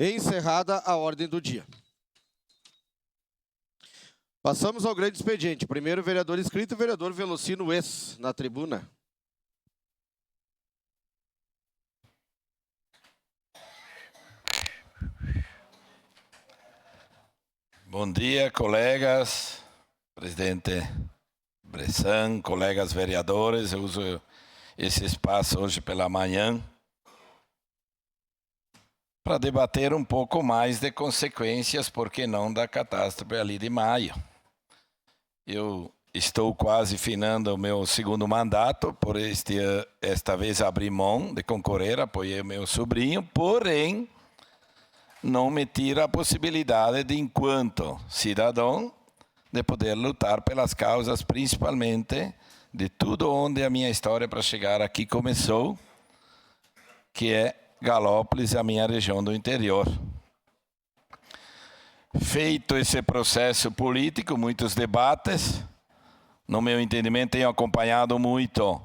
Encerrada a ordem do dia. Passamos ao grande expediente. Primeiro, vereador inscrito, vereador Velocino Ex, na tribuna. Bom dia, colegas, presidente Bressan, colegas vereadores. Eu uso esse espaço hoje pela manhã para debater um pouco mais de consequências, por que não, da catástrofe ali de maio. Eu estou quase finando o meu segundo mandato, por esta vez abri mão de concorrer, apoiei o meu sobrinho, porém não me tira a possibilidade de, enquanto cidadão, de poder lutar pelas causas, principalmente de tudo onde a minha história para chegar aqui começou, que é Galópolis, a minha região do interior. Feito esse processo político, muitos debates, no meu entendimento tenho acompanhado muito,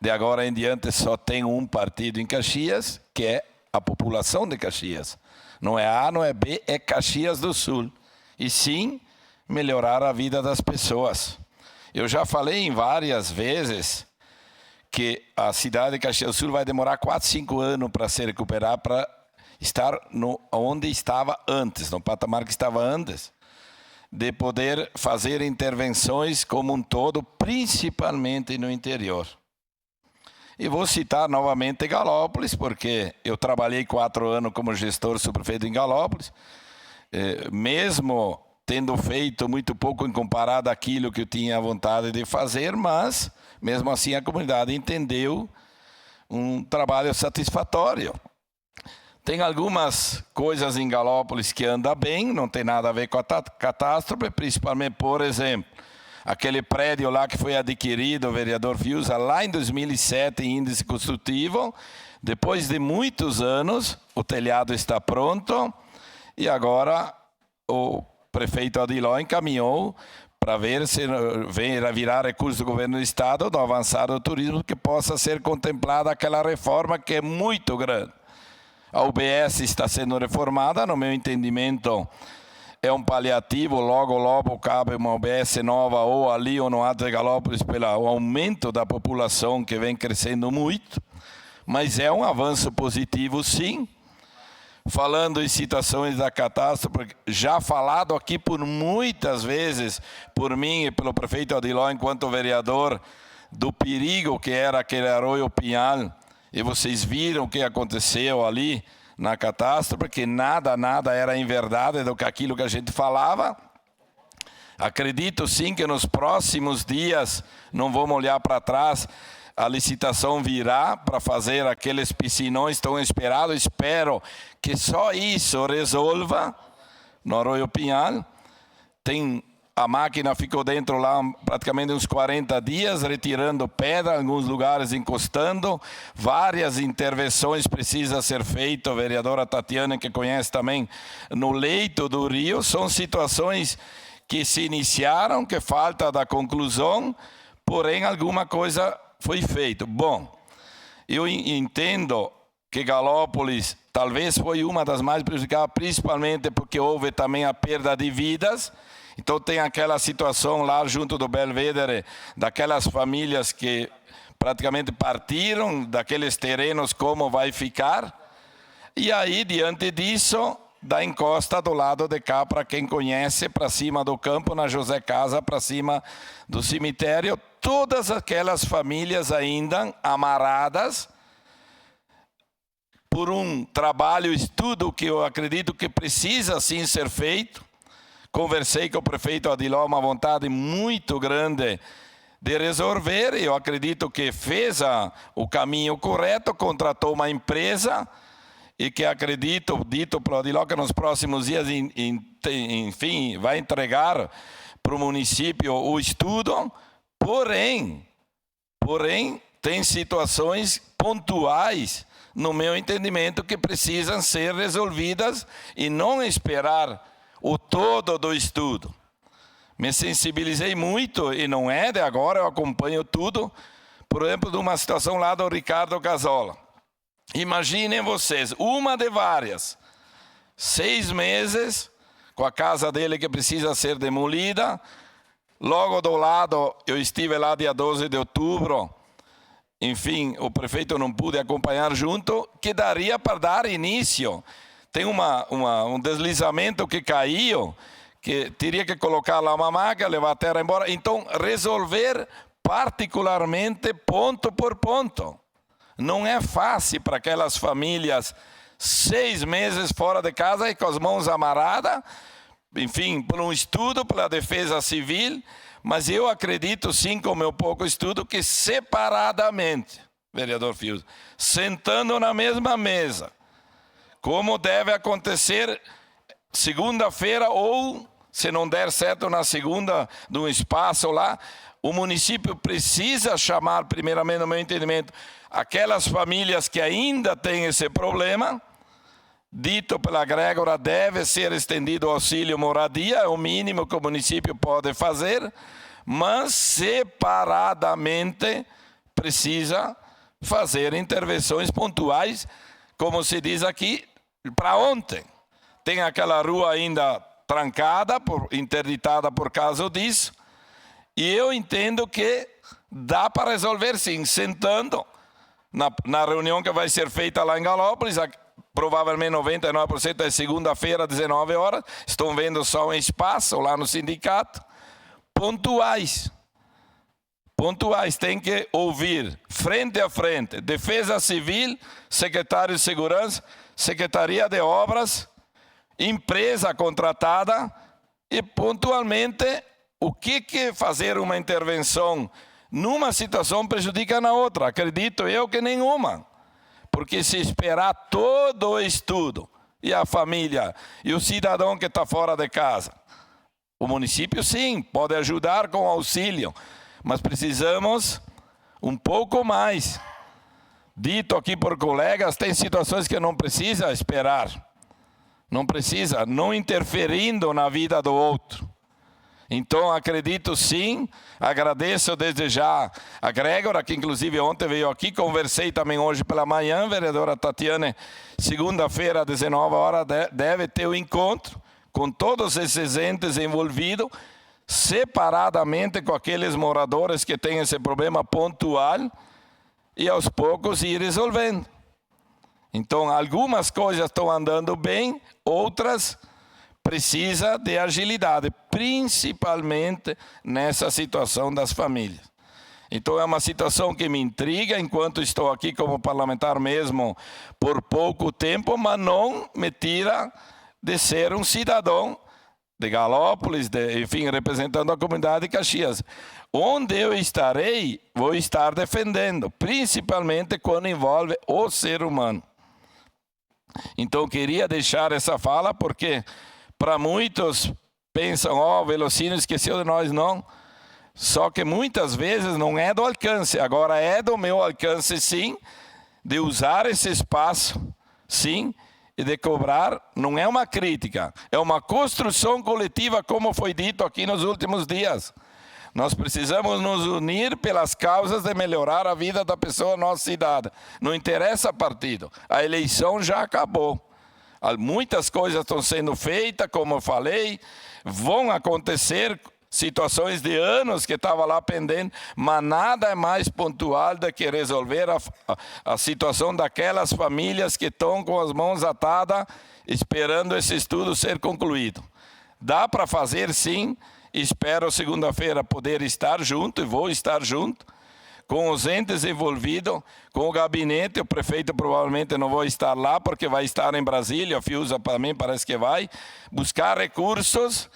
de agora em diante só tem um partido em Caxias, que é a população de Caxias. Não é A, não é B, é Caxias do Sul. E sim, melhorar a vida das pessoas. Eu já falei em várias vezes que a cidade de Caxias do Sul vai demorar 4, 5 anos para se recuperar, para estar onde estava antes, no patamar que estava antes, de poder fazer intervenções como um todo, principalmente no interior. E vou citar novamente Galópolis, porque eu trabalhei 4 anos como gestor subprefeito em Galópolis, mesmo tendo feito muito pouco em comparado àquilo que eu tinha vontade de fazer, mas mesmo assim a comunidade entendeu um trabalho satisfatório. Tem algumas coisas em Galópolis que andam bem, não tem nada a ver com a catástrofe, principalmente, por exemplo, aquele prédio lá que foi adquirido, o vereador Fiuza, lá em 2007, em índice construtivo. Depois de muitos anos, o telhado está pronto e agora o prefeito Adiló encaminhou para ver se virar recurso do governo do estado, do avançado do turismo, que possa ser contemplada aquela reforma que é muito grande. A UBS está sendo reformada, no meu entendimento, é um paliativo, logo cabe uma UBS nova ou ali ou no Alto de Galópolis pelo aumento da população que vem crescendo muito, mas é um avanço positivo sim. Falando em situações da catástrofe, já falado aqui por muitas vezes por mim e pelo prefeito Adiló enquanto vereador, do perigo que era aquele Arroio Pinhal, e vocês viram o que aconteceu ali na catástrofe, que nada era em verdade do que aquilo que a gente falava. Acredito sim que nos próximos dias, não vamos olhar para trás, a licitação virá para fazer aqueles piscinões tão esperados. Espero que só isso resolva no Arroio Pinhal. A máquina ficou dentro lá praticamente uns 40 dias, retirando pedra, em alguns lugares encostando. Várias intervenções precisam ser feitas. A vereadora Tatiana, que conhece também, no leito do rio. São situações que se iniciaram, que falta da conclusão, porém alguma coisa foi feito. Bom, eu entendo que Galópolis talvez foi uma das mais prejudicadas, principalmente porque houve também a perda de vidas. Então tem aquela situação lá junto do Belvedere, daquelas famílias que praticamente partiram daqueles terrenos, como vai ficar. E aí, diante disso, da encosta do lado de cá, para quem conhece, para cima do campo, na José Casa, para cima do cemitério, todas aquelas famílias ainda amarradas por um trabalho, estudo que eu acredito que precisa sim ser feito. Conversei com o prefeito Adiló, uma vontade muito grande de resolver. Eu acredito que fez o caminho correto, contratou uma empresa e que acredito, dito pelo Adiló, que nos próximos dias, enfim, vai entregar para o município o estudo. Porém, tem situações pontuais, no meu entendimento, que precisam ser resolvidas e não esperar o todo do estudo. Me sensibilizei muito, e não é de agora, eu acompanho tudo, por exemplo, de uma situação lá do Ricardo Casola. Imaginem vocês, uma de várias. 6 meses, com a casa dele que precisa ser demolida. Logo do lado, eu estive lá dia 12 de outubro. Enfim, o prefeito não pôde acompanhar junto, que daria para dar início. Tem um deslizamento que caiu, que teria que colocar lá uma máquina, levar a terra embora. Então, resolver particularmente ponto por ponto. Não é fácil para aquelas famílias 6 meses fora de casa e com as mãos amarradas, enfim, por um estudo pela defesa civil, mas eu acredito sim, com o meu pouco estudo, que separadamente, vereador Fius, sentando na mesma mesa, como deve acontecer segunda-feira ou, se não der certo na segunda, num espaço lá, o município precisa chamar, primeiramente, no meu entendimento, aquelas famílias que ainda têm esse problema. Dito pela Grégora, deve ser estendido o auxílio moradia, é o mínimo que o município pode fazer, mas separadamente precisa fazer intervenções pontuais, como se diz aqui, para ontem. Tem aquela rua ainda trancada, interditada por causa disso, e eu entendo que dá para resolver sim, sentando na reunião que vai ser feita lá em Galópolis. Provavelmente 99% é segunda-feira, 19 horas. Estão vendo só um espaço lá no sindicato. Pontuais. Pontuais. Tem que ouvir frente a frente. Defesa Civil, Secretário de Segurança, Secretaria de Obras, empresa contratada e pontualmente o que fazer uma intervenção numa situação prejudica na outra. Acredito eu que nenhuma. Porque se esperar todo o estudo, e a família, e o cidadão que está fora de casa, o município sim, pode ajudar com auxílio, mas precisamos um pouco mais. Dito aqui por colegas, tem situações que não precisa esperar. Não precisa, não interferindo na vida do outro. Então, acredito sim, agradeço desde já a Grégora, que inclusive ontem veio aqui, conversei também hoje pela manhã, vereadora Tatiane, segunda-feira, 19 horas, deve ter o encontro com todos esses entes envolvidos, separadamente com aqueles moradores que têm esse problema pontual, e aos poucos ir resolvendo. Então, algumas coisas estão andando bem, outras precisa de agilidade, principalmente nessa situação das famílias. Então é uma situação que me intriga enquanto estou aqui como parlamentar mesmo por pouco tempo, mas não me tira de ser um cidadão de Galópolis, enfim, representando a comunidade de Caxias. Onde eu estarei, vou estar defendendo, principalmente quando envolve o ser humano. Então queria deixar essa fala porque para muitos pensam, o Velocino esqueceu de nós, não. Só que muitas vezes não é do alcance. Agora é do meu alcance, sim, de usar esse espaço, sim, e de cobrar. Não é uma crítica, é uma construção coletiva, como foi dito aqui nos últimos dias. Nós precisamos nos unir pelas causas de melhorar a vida da pessoa na nossa cidade. Não interessa partido, a eleição já acabou. Muitas coisas estão sendo feitas, como eu falei, vão acontecer situações de anos que estavam lá pendente, mas nada é mais pontual do que resolver a situação daquelas famílias que estão com as mãos atadas, esperando esse estudo ser concluído. Dá para fazer sim, espero segunda-feira poder estar junto, e vou estar junto, com os entes envolvidos, com o gabinete. O prefeito provavelmente não vai estar lá, porque vai estar em Brasília, a Fiusa também parece que vai, buscar recursos,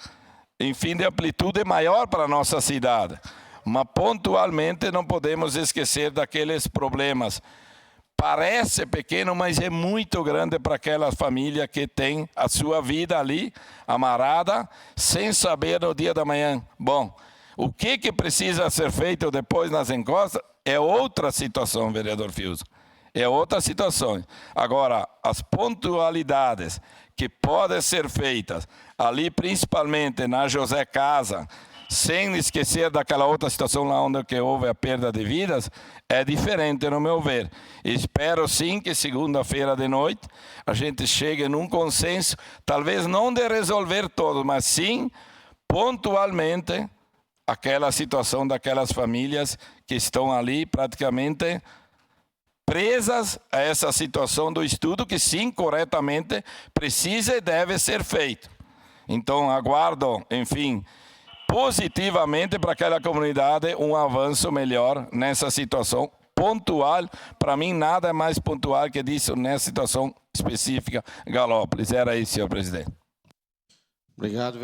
enfim, de amplitude maior para a nossa cidade. Mas pontualmente não podemos esquecer daqueles problemas. Parece pequeno, mas é muito grande para aquela família que tem a sua vida ali, amarrada, sem saber no dia da manhã. Bom, o que precisa ser feito depois nas encostas é outra situação, vereador Fius. É outra situação. Agora, as pontualidades que podem ser feitas ali, principalmente na José Casa, sem esquecer daquela outra situação lá onde que houve a perda de vidas, é diferente no meu ver. Espero sim que segunda-feira de noite a gente chegue num consenso, talvez não de resolver tudo, mas sim pontualmente aquela situação daquelas famílias que estão ali praticamente presas a essa situação do estudo que sim, corretamente, precisa e deve ser feito. Então, aguardo, enfim, positivamente para aquela comunidade um avanço melhor nessa situação pontual. Para mim, nada é mais pontual que disso nessa situação específica, Galópolis. Era isso, senhor presidente. Obrigado, vereador.